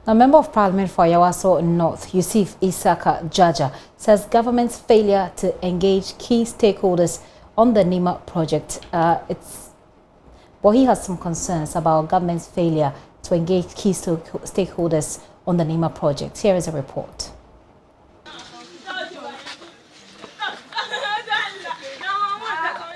A member of Parliament for Yawaso North, Yusuf Isaka Jaja, says government's failure to engage key stakeholders on the Nima project. He has some concerns about government's failure to engage key stakeholders on the Nima project. Here is a report.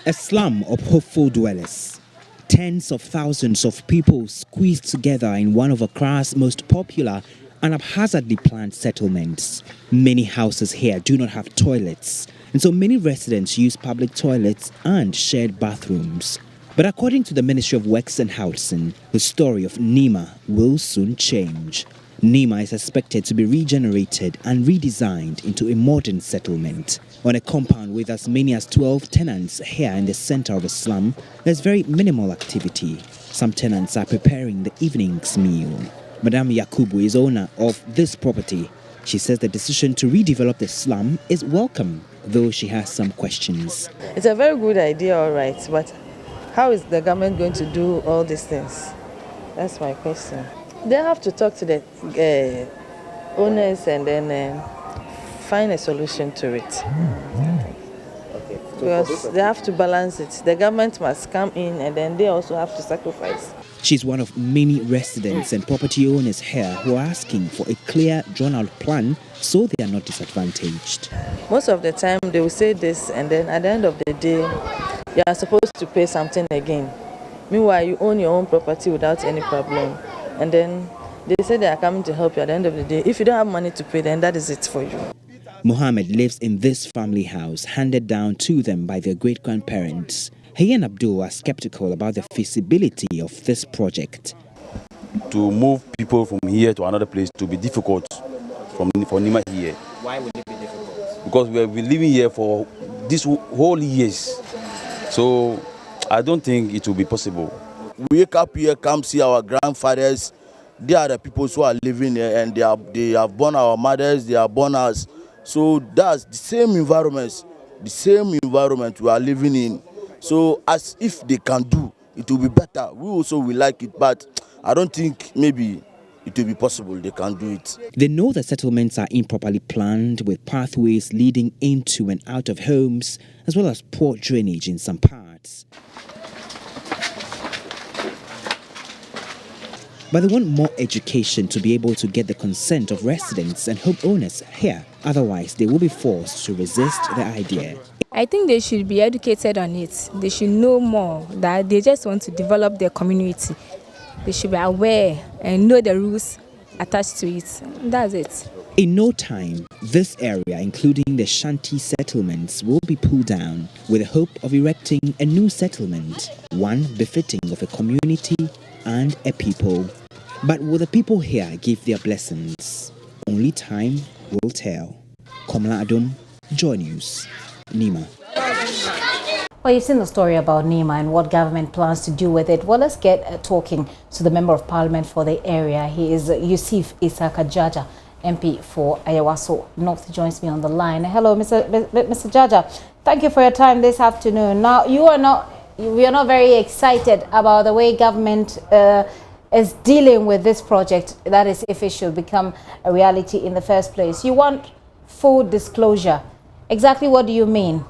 A slum of hopeful dwellers. Tens of thousands of people squeezed together in one of Accra's most popular and haphazardly planned settlements. Many houses here do not have toilets, and so many residents use public toilets and shared bathrooms. But according to the Ministry of Works and Housing, the story of Nima will soon change. Nima is expected to be regenerated and redesigned into a modern settlement. On a compound with as many as 12 tenants here in the center of a slum, there's very minimal activity. Some tenants are preparing the evening's meal. Madame Yakubu is owner of this property. She says the decision to redevelop the slum is welcome, though she has some questions. It's a very good idea, all right, but how is the government going to do all these things? That's my question. They have to talk to the owners and then find a solution to it. Okay. Because they have to balance it. The government must come in and then they also have to sacrifice. She's one of many residents and property owners here who are asking for a clear, drawn-out plan so they are not disadvantaged. Most of the time they will say this and then at the end of the day, you are supposed to pay something again. Meanwhile, you own your own property without any problem. And then they say they are coming to help you at the end of the day. If you don't have money to pay, then that is it for you. Mohammed lives in this family house handed down to them by their great-grandparents. He and Abdul are skeptical about the feasibility of this project. To move people from here to another place to be difficult for Nima here. Why would it be difficult? Because we have been living here for this whole years. So I don't think it will be possible. We wake up here, come see our grandfathers. They are the people who are living here, and they have born our mothers, they are born us. So that's the same environment we are living in. So as if they can do, it will be better. We also will like it, but I don't think maybe it will be possible they can do it. They know the settlements are improperly planned with pathways leading into and out of homes, as well as poor drainage in some parts. But they want more education to be able to get the consent of residents and homeowners here. Otherwise, they will be forced to resist the idea. I think they should be educated on it. They should know more, that they just want to develop their community. They should be aware and know the rules attached to it. That's it. In no time, this area, including the shanty settlements, will be pulled down with the hope of erecting a new settlement, one befitting of a community and a people. But will the people here give their blessings? Only time will tell. Komla Adum, JoyNews, Nima. Well, you've seen the story about Nima and what government plans to do with it. Well, let's get talking to the Member of Parliament for the area. He is Yusuf Isaka Jaja, MP for Yawaso North, joins me on the line. Hello, Mr. Jaja. Thank you for your time this afternoon. Now, we are not very excited about the way government is dealing with this project. That is, if it should become a reality in the first place. You want full disclosure. Exactly what do you mean?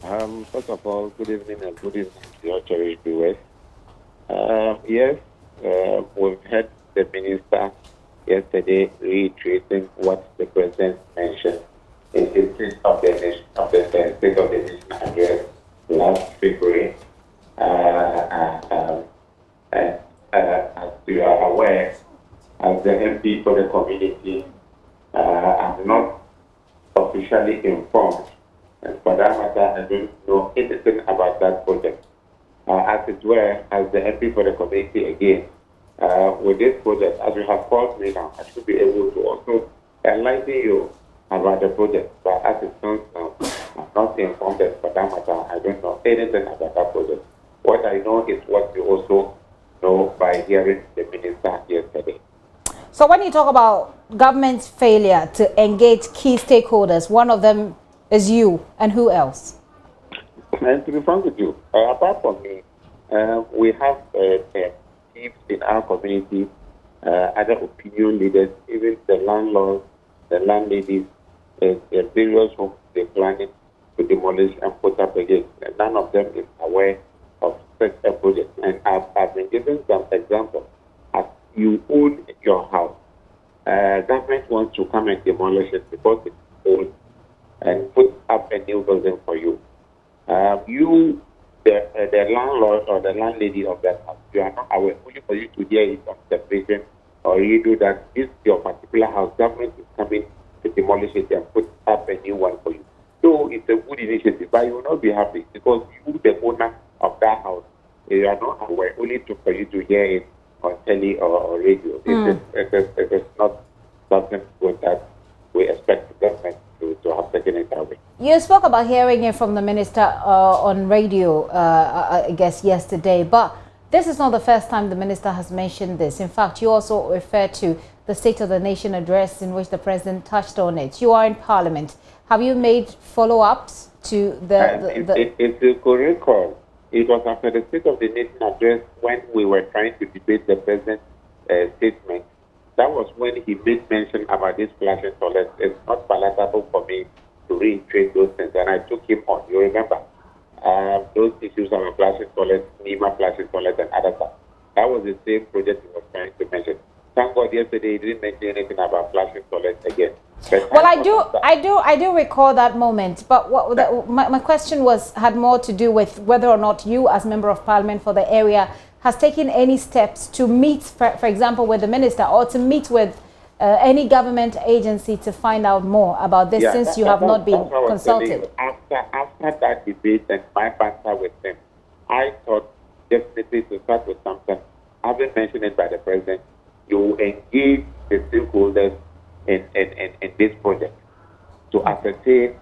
First of all, good evening and good evening to your cherished viewers. Yes, we've heard the minister yesterday reiterating what the president mentioned in his State of the Nation address last February. And as you are aware, as the MP for the community, I'm not officially informed. And for that matter, I don't know anything about that project. As it were, as the MP for the community again, with this project, as you have called me now, I should be able to also enlighten you about the project. But as it stands now, I'm not informed, and for that matter, I don't know anything about that project. What I know is what you also know by hearing the minister yesterday. So when you talk about government's failure to engage key stakeholders, one of them is you, and who else? And to be frank with you, apart from me, we have teams in our community other opinion leaders, even the landlords, the landladies, various homes they planning to demolish and put up again. None of them is aware of such a project. And I've been given some examples. As you own your house, government wants to come and demolish it because it's old and put up a new building for you. The landlord or the landlady of that house, you are not aware. Only for you to hear it on television or you do that. This your particular house, government is coming to demolish it and put up a new one for you. So it's a good initiative, but you will not be happy because you, the owner of that house, you are not aware. Only for you to hear it on telly or radio. It is not something good that we expect the government to have taken it away. You spoke about hearing it from the minister on radio, I guess, yesterday, but this is not the first time the minister has mentioned this. In fact, you also referred to the State of the Nation address in which the president touched on it. You are in Parliament. Have you made follow-ups to If you could recall, it was after the State of the Nation address when we were trying to debate the president's statement. That was when he made mention about this flashing toilet. It's not palatable for me to reiterate those things, and I took him on. You remember those issues on flashing toilet, Nima flashing toilet, and other stuff. That was the same project he was trying to mention. Thank God yesterday he didn't mention anything about flashing toilet again. Well, I do recall that moment, but my question had more to do with whether or not you, as Member of Parliament for the area, has taken any steps to meet, for example, with the minister or to meet with any government agency to find out more about this, since you have not been consulted. After that debate and my banter with them, I thought definitely to start with something. Having mentioned it by the president, you engage the stakeholders in this project to ascertain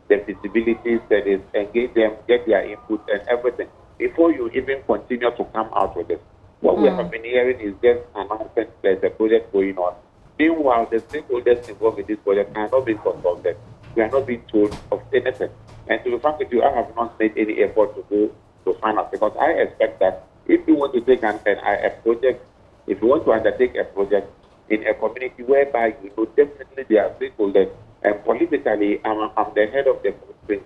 the feasibility studies, engage them, get their input and everything before you even continue to come out with it. What we have been hearing is just announcement there's a project going on. Meanwhile, the stakeholders involved in this project are not being consulted. We are not being told of anything. And to be frank with you, I have not made any effort to go to find out, because I expect that if you want to take a project, if you want to undertake a project in a community whereby you know definitely there are stakeholders, and politically I'm the head of the country,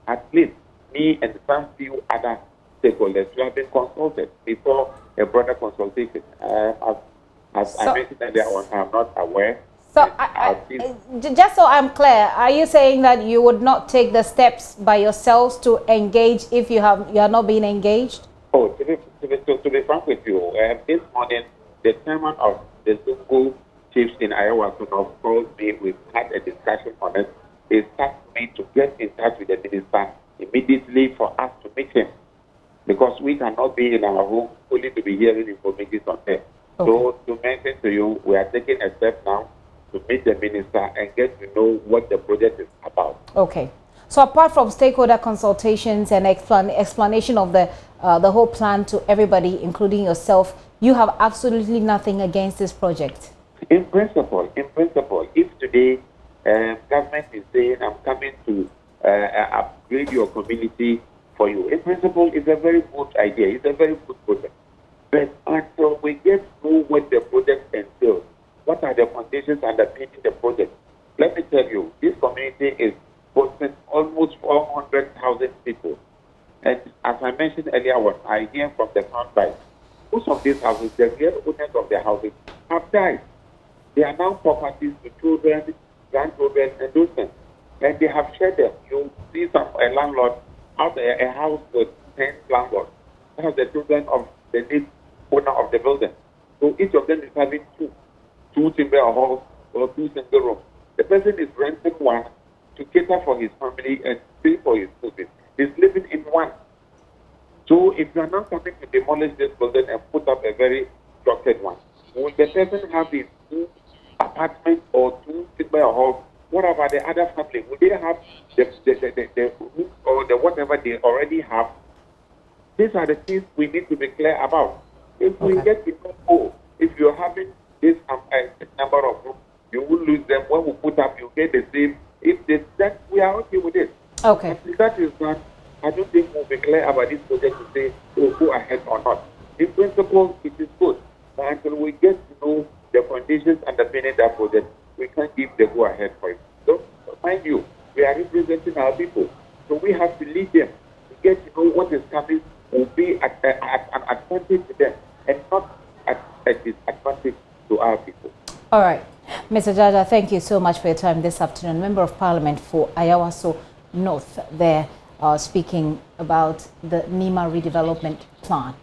at least me and some few other stakeholders who have been consulted before a broader consultation. As I mentioned earlier on, I'm not aware. So, just so I'm clear, are you saying that you would not take the steps by yourselves to engage if you are not being engaged? Oh, to be frank with you, this morning the chairman of the Zungu chiefs in Iowa called me. We've had a discussion on it. He asked me to get in touch with the minister immediately for us to meet him, because we cannot be in our room only to be hearing information on them. Okay. So to mention to you, we are taking a step now to meet the minister and get to know what the project is about. Okay. So apart from stakeholder consultations and explanation of the whole plan to everybody, including yourself, you have absolutely nothing against this project? In principle, if today government is saying, I'm coming to upgrade your community for you, in principle, it's a very good idea. It's a very good project. But until we get through what the project entails, what are the conditions underpinning the project? Let me tell you, this community is hosting almost 400,000 people. And as I mentioned earlier on, I hear from the soundbite, most of these houses, the real owners of the houses have died. They are now properties to children, grandchildren, and those things. And they have shared them. You see a landlord out there, a house with 10 landlords. That's the children of the lead owner of the building. So each of them is having two timber halls or two single rooms. The person is renting one to cater for his family and pay for his food. He's living in one. So if you are not coming to demolish this building and put up a very structured one, will the person have his two apartments or two timber halls? What about the other family? Will they have the roof or the whatever they already have? These are the things we need to be clear about. If we get to know, if you're having this number of rooms, you will lose them. When we put up, you get the same. If that we are okay with it. Okay. If that is done, I don't think we'll be clear about this project to say, oh, go ahead or not. In principle, it is good. But until we get to know ahead for it. So, mind you, we are representing our people. So we have to lead them to get to know what is coming will be an advantage to them and not a disadvantage to our people. All right. Mr. Jaja, thank you so much for your time this afternoon. Member of Parliament for Ayawaso North there speaking about the Nima redevelopment plan.